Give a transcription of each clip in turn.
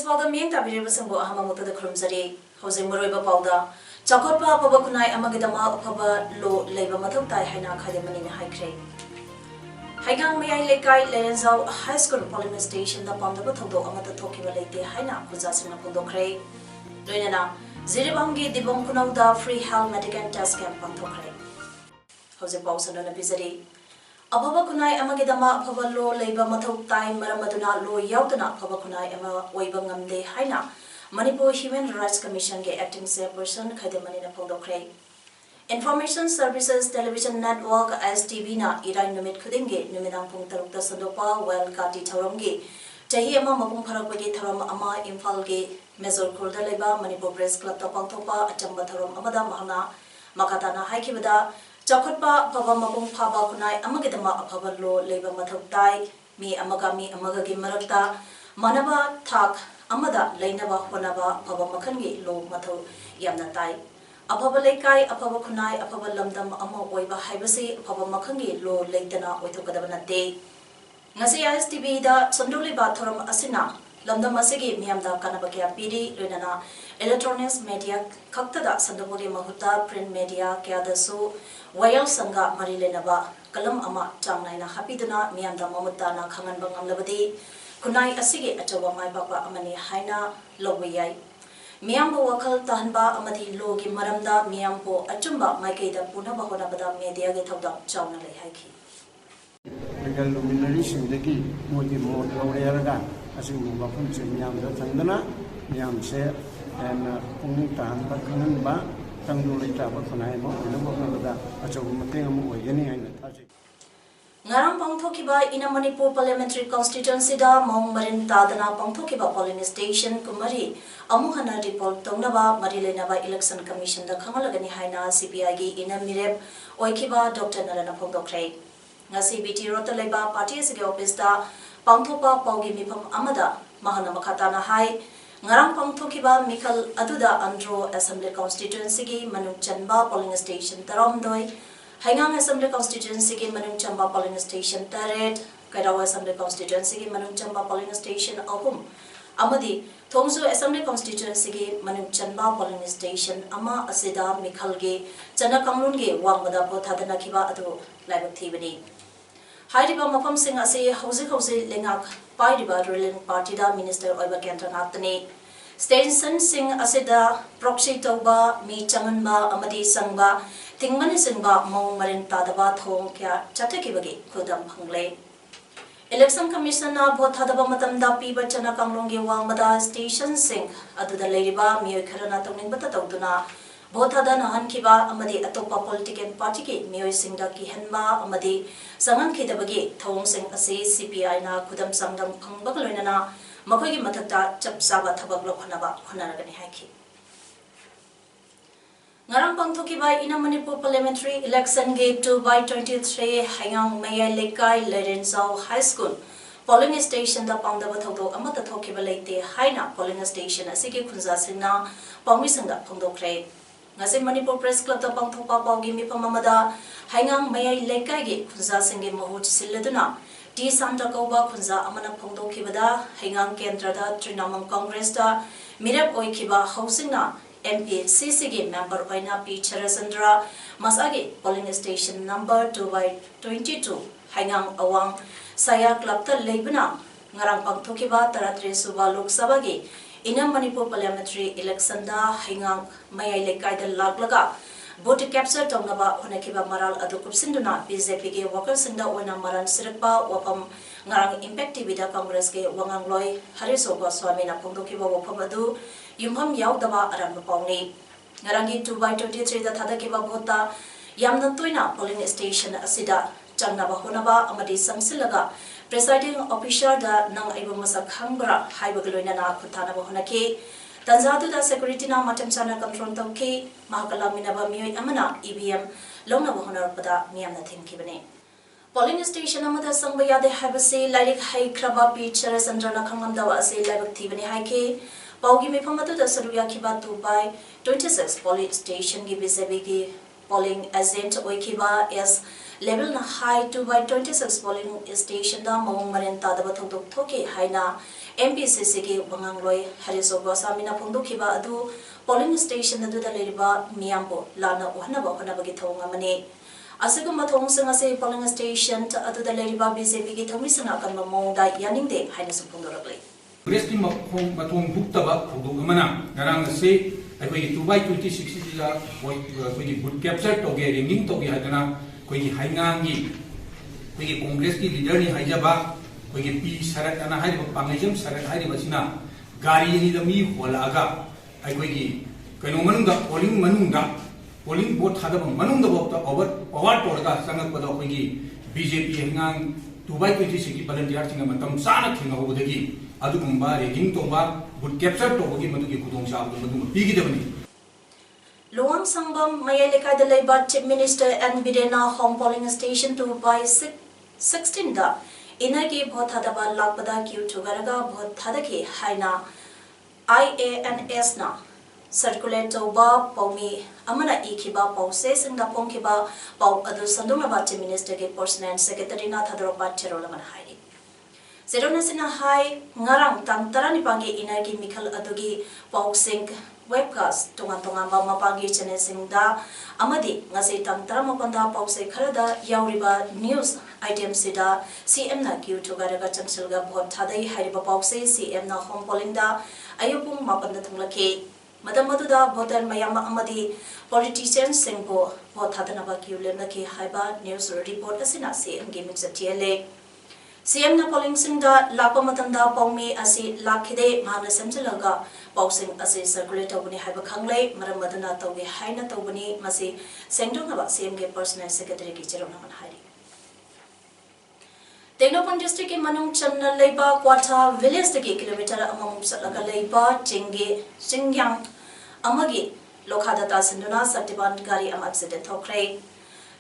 Paodam yang tabiri bersenggo ahama muta de krumzari housing meroi Paodam Chakotpa apaba kunai amagidama apaba lo leiba mathau tai haina khademani ne haikre Haigang mayai lekai Lerenzau High School polling station da pamdaba thodo amata thokiba leite haina khuja singna pondokre loinana Ziribamgi dibong kunauda free health medical test camp pantokre housing pausana na bizari Ababa kunai amagidama apaba lo leiba mathau tai maramaduna lo yautana apaba kunai ama oiba ngamde haina Manipur Human Rights Commission ke acting chairperson khademani na pondokre Information Services Television Network STV na irai numit khudinge numidang pung tarukta sandopa well kati tharamgi chahi ama mapung pharakpagi tharam ama Imphal ge Major Khurda leba Manipur Press Club ta pangthopa achamba tharam amada mahana makatana haikibada Chakotpa phaba mapung phaba kunai amagidama aphaba lo leba mathau tai mi amaga gi marakta manaba thak amada leinaba honaba phaba makhangi lo mathau yamna tai aphaba lekai aphaba kunai aphaba lamdam ama oiba haibasi aphaba makhangi lo leitana oithokadaba nate ngasi STV da sondoli ba thoram asina lamdam asigi miyamda kanaba kya piri loinana electronics media khaktada sandopori mahuta print media kya dasu Wayal Sangha Marilenaba Kalam Ama Changnai na Hapidana Mianda Mamutana Kangan Bangam Labadi Kunai Asigi Atawa Mai Papa Amani Haina Lobuyai Miambo Wakal Tahanba Amadi Logi Maramda Miambo Achumba Maikeda Punaba Honabada Media Getauda Chawna Haiki Legal luminaries in the key, Modi Mod Laureaga, as in Mapun Miam the Tangana, Miam Share and Pungitan Bakanba. Ngarang pangthokiba ina Manipur Parliamentary Constituency da Mong Marin Tadana pangthokiba polling station kumari amuhana report tongnaba marilenaba election commission da khangalagani haina CPI gi ina mirep oikiba Dr. Narana Phongdokre ngasi BT rota leba party sigi office da pangthopa paugi mifam amada mahana makhatana hai Ngarang pangthokiba Mikal Aduda Andro Assembly Constituency gi Manung Chanba polling station Taramdoi Haingang Assembly Constituency gi Manung Chamba polling station Taret Kairawa Assembly Constituency gi Manung Chamba polling station Ahum Amadi Thongsu Assembly Constituency gi Manung Chanba polling station Ama Asida Mikal gi Chana Kanglun gi Wangmada Bothadana kiba adu laibak thibani Hairiba mafam sing ase hausi lengak Pairiba ruling party da minister oiba kendra ngakani Stenson sing asida proxy toba mi changanba amadi sangba tingmani singba mong marin tadaba thong kya chathakibagi khudam phangle Election Commission na vote thadaba matamda piba chana kanglonggi wangmada station sing aduda leiriba mi kharana tawningbata tawduna vote thadana hankiba amadi atopa political party ki mioi singda ki hanba amadi sangan khidabagi thong sing ase CPI na khudam sangdam phangbak loinana makhoi mathakta chap saba thabak lokhanaba khonaragani haiki Ngarang pangthokiba ina Manipur Parliamentary Election Gate 2/23 Haingang Mayai Lekai Lerenzau High School polling station da pangdaba thodo amata thokiba leite haina polling station asigi khunja singna pawmi singda phongdokre ngasi Manipur Press Club da pangthopa pawgi mifam amada Haingang Mayai Lekai gi khunja singge mahut silladuna T Santa Kauba khunja amana phongdokibada Haingang Kendra da Trinamam Congress da mirap oikiba housingna MPCC gi member oina P Charasandra masagi polling station number 2/22 Haingang Awang Saya Club ta leibna ngarang pangthokiba 33 suba Lok Sabha gi ina Manipur Parliamentary election da Haingang Mayai Lekai da laglaga vote capture tongnaba honakiba maral adu kupsinduna BJP ge workers singda oina maran sirakpa wapam ngarang impact TV da Congress ge wangangloi Harisoba Swami na phongdokiba wapam adu yumham yaudaba aranba pawni ngarangi 2/23 da thadakiba vota yamna toina polling station asida changnaba honaba amadi sangsilaga presiding officer da nang aiba masak khangbra haibagloina na khuthanaba honaki Tanzaduna security na matam sana control tauki mahakala minaba mioi amana EVM longna honar pada miyamna thinkibane. Polling station amada sangba yade habase lairik hai kraba picture sandrana khangamdawa ase laibak thibane haike paugi mifamatu da saruya kiba tubai 26 polling station gi bisebi gi polling agent oikiba as level na high 2 by 26 polling station da mamung maren tadaba thokdok thoke haina MPCC gi bangangloi hariso gosamina phongdokhiba adu polling station adu da leriba miyambo lana ohnaba honaba gi thonga mane asuguma thongsinga se polling station adu da leriba BJP gi thomisana kan mamong da yaningde haina suphongdoraklei Congress ki matong buktaba khudung amana ngarang se akoi 2 by 26 la koi boot capture to ge ringing to ge hadana koi haingangi koi Congress ki leader ni haijaba koi pi sarat ana hai pangajam sarat hai basina gari ni da mi holaga akoi ki kaino manungda polling vote hada manung da bokta over power to ga sangak pada koi ki BJP hangang 2 by 26 ki volunteer singa matam sana thinga hodagi adugumba regging toba good capture tobogi madugi kudong sa madu pigi devani Luang Sangbam Mayalika de Labour Chief Minister and Bidena Home Polling Station 2 by 16 da inagi bhothadaba lakpada kyu thugaraga bhothadaki haina IANS na circulate toba paumi amana ikiba pause singda pongkiba pau adu sandunga Chief Minister ke personal secretary na thadroba cherolaman hairi Zerona sina hai ngarang tang tarani pangi inagi mikhal adugi pausing webcast tongan ba mapangi channel singda amadi ngasi tang tarama panda pause kharada yauriba news item sida CM na kyu thugaraga changsilga bhot thadai hariba pause CM na home polling da ayupung mapanda thunglake madamaduda voter mayama amadi politicians singbo bhot thadana ba kyu lemnake haiba news report asina CM gaming satile CM na polling singda lakpa matanda paumi asi lakhide mahana semjalaga pausing asi circulate tawni haiba khanglei maram madana tawge haina tawbani masi sengdong ba CM ge personal secretary ki cherona man hairi Tenopon district ke manung channa leiba kwatha village ke kilometer amam salaga leiba chingyang amagi lokhada ta sinduna sattiban gari am accident thokrai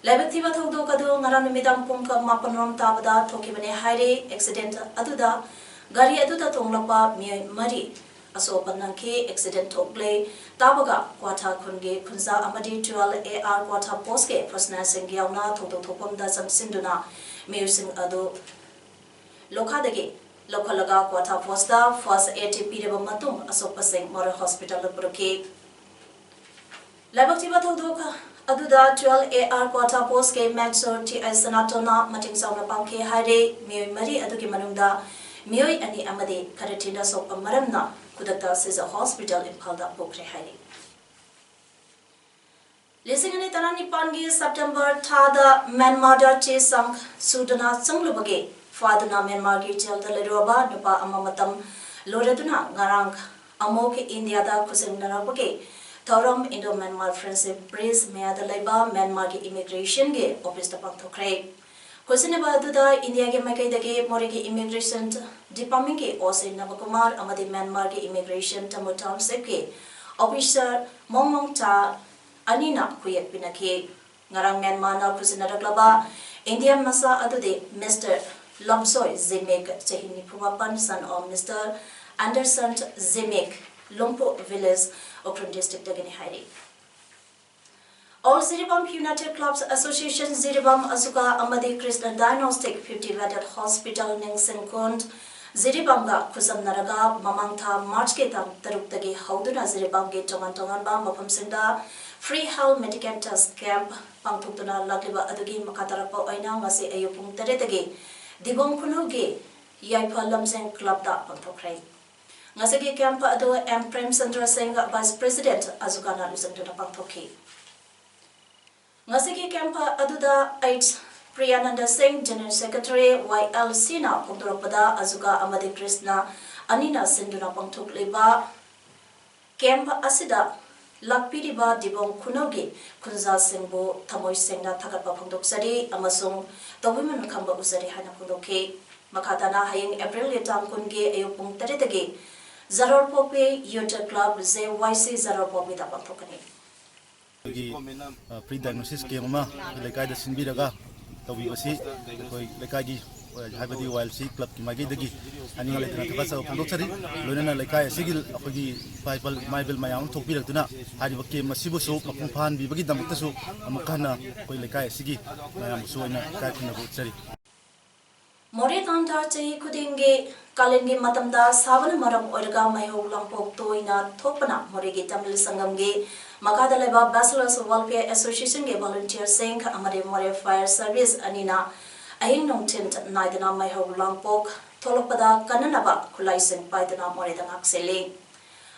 Labatiba Thodo Kadu Narana Midam Punka Mapanram Tabada Tokibane Haire accident Aduda Gari Aduda Tonglapa Mari Asopananke accident Tokley Tabaga Quata Kunge Kunza Amadi Dual AR Quata Poske Personal Singiana Toto Topom Dasam Sinduna Musing Adu Lokadagi Lokalaga Quata Posta First ATP Matum Asopasing Mora Hospital Bruke Labatiba Thodoka Aduda 12 AR Quata Post ke Maxor TI Sanatona Mating Sauna Panke Haire Mioi Mari Aduki Manunda Mioi Ani Amade Karatina Sopa Maramna Kudata says a hospital in Palda Pokre Haire. Listening in Tarani Pangi September Tada Manmada Che Sang Sudana Sanglubage Fadana Manmagi Chel the Leroba Nupa Amamatam Loreduna Garang Amoke India da Kusinarabage Thorum Indo-Myanmar Friendship Bridge Mayada Laiba Myanmar ki immigration ge office ta pangthokre Kusinaba duda India ge makai dage mori ki immigration department ke Osei Navakumar amadi Myanmar ki immigration tamutam seke officer Momong cha anina kuyek pinake ngarang Myanmar na kusinaraklaba India masa adude Mr. Lobsoy Zemek chehini phumapan son of Mr. Anderson Zemek Lompo Village Okran District Agani Hairi. All Ziribam United Clubs Association Ziribam Asuka Amadi Krishna Diagnostic 50-bedded Hospital Ningsing Kund Ziribamga Kusam Naraga Mamangtha March Ketam Taruk Hauduna Ziribam Gate Tongan Ba Mapam Sinda Free Health Medical Test Camp Pangtutuna Lagliba Adugi Makatarapa Oina Ngasi Ayupung Taretagi Dibong Kunugi Yaipa Lamseng Club Da Pantokrai. Ngasagi camp ado M. Prem Chandra Singh Vice President Azukana Lusandana Pangthoki. Ngasagi camp ado da H. Priyananda Singh General Secretary YL Sina Pongdoropada Azuka Amadi Krishna Anina Sinduna Pangthok Leba camp Asida Lakpiriba Dibong Kunogi Kunza Singbo Tamoy Singna Takapa Pangdok Sari Amasung Tawiman Kamba Usari Hana Pangdoki Makatana Haying April Litam Kunge Ayupung Taritagi Zaror Pope Youth Club JYC Zaror Pope da pathokani. Pre diagnosis ke mama lekai da sinbiraga tawi basi koi lekai gi habadi YLC club ki magi dagi ani ngale tana thasa phondok chari loinana lekai sigil akogi bible mayam thokpi raktuna hari bakke masibu so mapung phan bi bagi damakta su amakana koi lekai sigi mayam su ana kai khuna bu chari More tanta chahi khudinge kalengi matamda sabana maram oirga mayo lampok toina thopana more ge Tamil Sangam ge makada leba Bachelors Welfare Association ge volunteer sing amade more fire service anina ahin nong tent naidana mayo lampok tholopada kananaba khulai sing paidana more dangak sele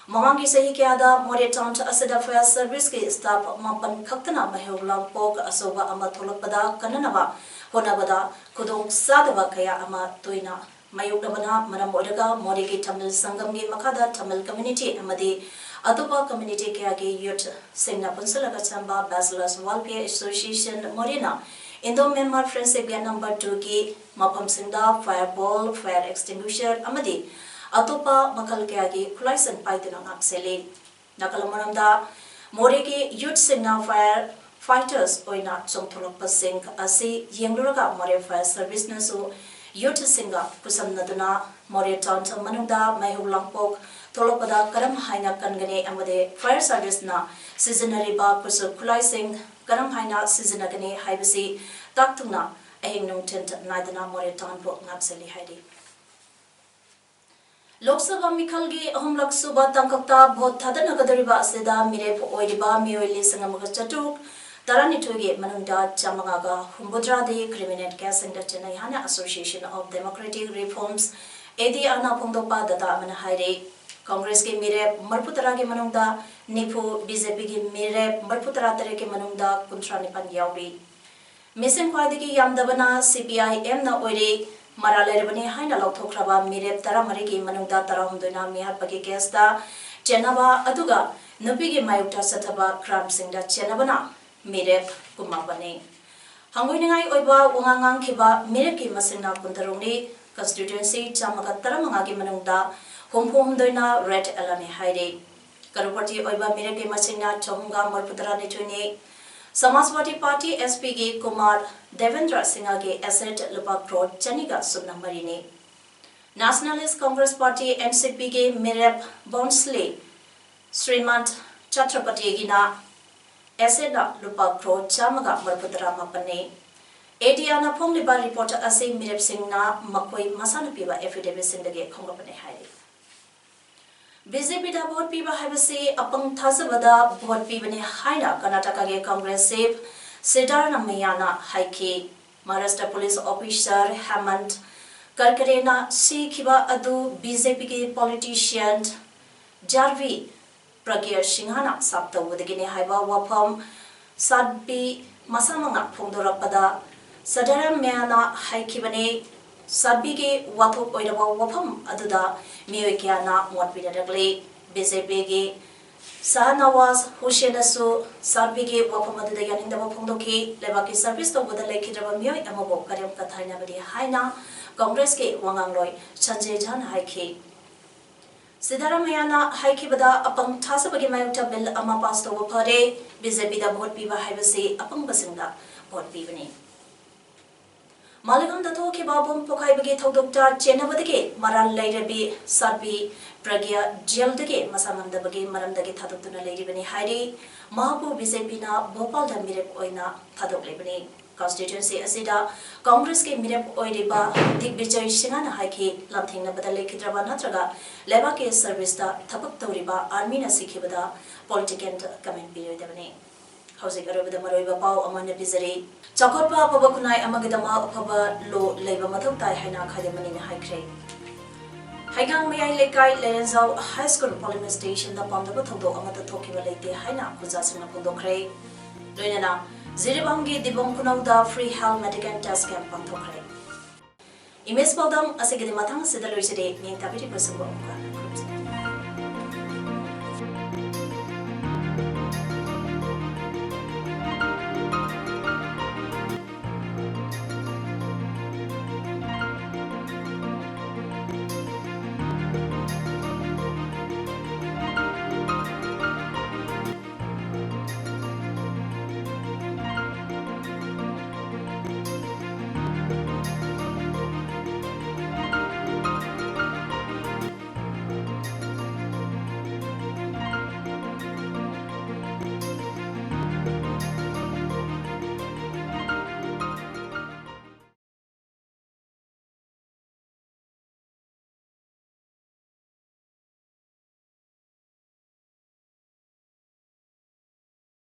Mamangi sahi ke ada more tanta asada fire service ge staff mapan khaktana mayo lampok asoba ama tholopada kananaba honabada kudong sadaba kaya ama toina mayuknabana maram oiraga more ge Tamil Sangam ge makada Tamil community amade atopa community kaya ge youth singna punsalaga chamba Bachelors Welfare Association morina Indo Myanmar Friendship ge number 2 ki mapam singda fireball fire extinguisher amade atopa makal kaya ge khulaisan paidina ngaksele nakalamanamda more ge youth singna fire fighters oina chongtholok pasing asi yengluraga more fire service na so youth singa kusamnaduna more town manungda maihulangpok tholopada karam haina kangane amade fire service na seasonary ba kusu khulai sing karam haina seasonagane haibasi taktungna ahing nung tent naidana more town pok ngakseli haidi Lok Sabha Mikhalgi ahumlak suba tangkakta vote thadana kadariba asida mirep oiriba miyoili sangamaga chatuk Tarani Tugi Manunda Chamaga Humbudra de Criminal Case and Chennai Hana Association of Democratic Reforms Edi Ana Pongdopa Data Manahire Congress ke Mire Marputara ke Manunda Nipu BJP ke Mire Marputara Tere ke Manunda Kuntra Nipan Yauri Missing Quadiki Yamdabana CPI M na Ori Maralerabani Haina Loktokraba Mire Taramariki Manunda Tarahunduna Mihapaki Kesta Chenava Aduga Nupigi Mayukta Sataba Crab Singda Chenabana Mirep kumapani hangoingai oiba wangangang khiba mirep ki masina kuntarongni constituency chamaga taramanga gi manungda homphom doina red alani haire karupati oiba mirep ki masina chomga marputara ni chuni Samajwadi Party SP gi Kumar Devendra Singha gi asset lupa crore chaniga subnambari ni Nationalist Congress Party NCP gi mirep Bonsley Srimant Chhatrapati gi na Asena lupa crore chamaga marputara mapane Ediana Pongliba reporter ase mirep singna makoi masana piba affidavit sindage khonglapane haire BJP da vote piba habase apang thasabada vote pibane haina Karnataka ge Congress save Siddharana Mayana haike Maharashtra police officer Hemant Karkarena sikhiba adu BJP ge politician Jarvi Pragya Singhana Sapta Wudagini Haiba Wapam Sadbi Masamanga Pongdorapada Sadara Mayana Haikibane Sadbigi Wathop Oidaba Wapam Aduda Mioikiana Mwatpidagli BJP Sahanawaz Hushenasu Sadbigi Wapam Aduda Yanindaba Pongdoki Levaki service to Wudale Kidraba Mioi Amabo Kariam Kathaina Badi Haina Congress ke Wangangloi Sanjay Jan Haiki Siddharamayana haikibada apang thasabagi mayukta bill ama pass to phare BJP da vote piba haibasi apang basingda vote pibani Malagam da thoki babum pokaibagi thodokta chenabadagi maral lairabi sarbi pragya jeldagi masamandabagi maramdagi thadoktuna lairibani hairi mahapu BJP na Bhopal da mirep oina thadoklebani constituency asida Congress ke mirep oiriba Digbijay Singhana haiki lamthingna badale kidraba natraga leba ke service da thabak tawriba army na sikhibada political comment period dabani housing arabada maroiba pau amana bizari chakotpa pabakunai amagidama phaba lo leiba mathau tai haina khademani na haikre haigang mayai lekai lerenjau high school polling station da pamdaba thodo amata thokiba leite haina puja singna pundokre loinana Ziribangi Dibong Kunauda free health medical test camp Pantokre. Image Paodam asegede matang sedaloisede ni tabiri persengko.